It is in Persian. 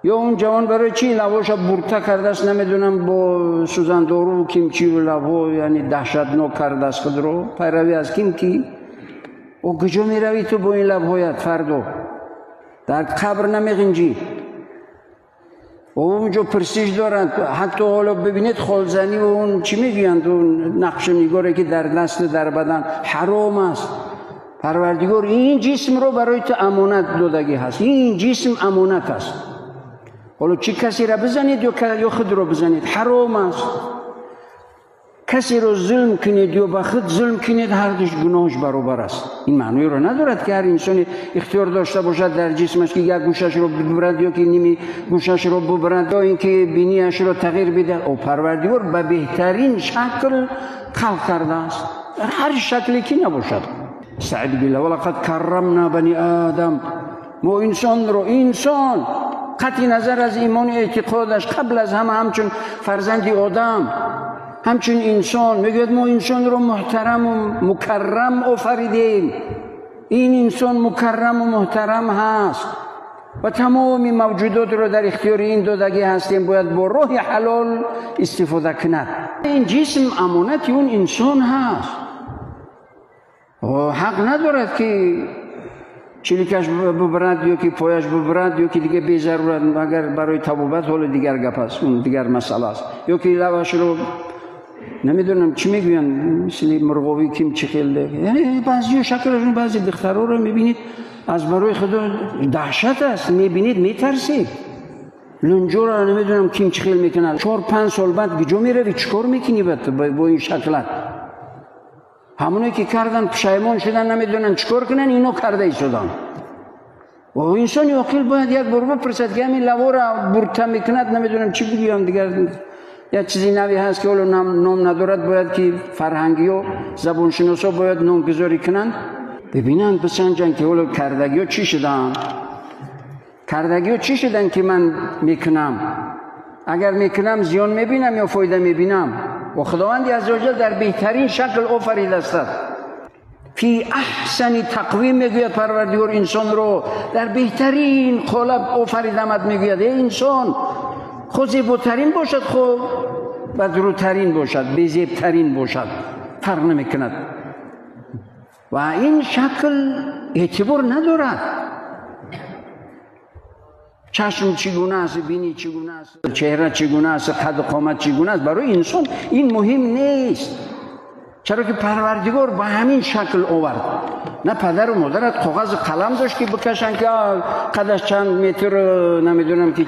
یا اون جوان برای چی لباش برتا کرده است، نمیدونم با سوزندارو و کیمچی و لبا یعنی دهشتناک کرده است خود رو، پیروی از کیمکی. او کجا میروی تو با این لبهایت فردا؟ در قبر نمیغنجی. اونجا پرسیش دارند. حتی حالا ببینید خالزنی و اون چی میگویند، اون نقش نگاری که در دست در بدن حرام است. پروردگار این جسم رو برای تو امانت دادگی هست، این جسم امانت است. حالا چی کسی را بزنید یا خود رو بزنید حرام است. کسی رو ظلم کنید یا به خود ظلم کنید، هر دوش گناهش برابر است. این معنی رو ندارد که هر انسان اختیار داشته باشد در جسمش که یک گوشش رو ببرد یا که نیمی گوشش رو ببرد یا اینکه بینیش رو تغییر بده. او پروردگار به بهترین شکل خلق کرده است، در هر شکلی که نباشد. سعید گله ولقد کرمنا بنی آدم، ما انسان رو، انسان قطع نظر از ایمان اعتقادش قبل از همه همچون فرزند آدم، همچون انسان میگوید ما انسان رو محترم و مکرم آفریدیم. این انسان مکرم و محترم هست و تمام موجودات رو در اختیار این دادگی هستیم، باید با راه حلال استفاده کند. این جسم امانت اون انسان هست و حق ندارد که چلیکش ببرد یا که پایش ببرد یا که دیگه بی ضرورت، اگر برای توبت حال دیگر گپ است، اون دیگر مسئله است. یا که لبش رو نمیدونم چی میگوین، مثل مرغابی کیم چی خیلده، یعنی بعضی شکلشون بعضی دخترها رو میبینید از برای خدا دهشت است، میبینید میترسید. لنجو رو نمیدونم کیم چی خیل میکنن، 4-5 سال بعد گجا میروی چیکار میکنی با این شکلت؟ همونایی که کردن پشیمان شدن نمیدونن چیکار کنن، اینو کرده شدن. و انسان عاقل باید یک بار بپرسد که همین لوا را برتا میکند، نمیدونم چی بگیم دیگر، یا چیزی نوی هست که حالا نام ندارد، باید که فرهنگی و زبان شناسا باید نامگذاری کنن، ببینن بسنجن که حالا کردگی ها چی شدن، کردگی ها چی شدن که من میکنم، اگر میکنم زیان میبینم یا فایده میبینم. و خداوند عزوجل در بهترین شکل آفریده است، فی احسن تقویم میگوید پروردگار انسان رو در بهترین قالب آفریدمت. میگوید ای انسان خود زیباترین باشد، خود بدروترین باشد، بیزیبترین باشد، فرق نمیکند. و این شکل اعتبار ندارد. چشم چگونه است، بینی چگونه است، چهره چگونه است، قد و قامت چگونه است، برای انسان این مهم نیست. چرا که پروردگار به همین شکل آورد. نه پدر و مادرت کاغذ قلم داشت که بکشن که قدش چند متر نمیدونم که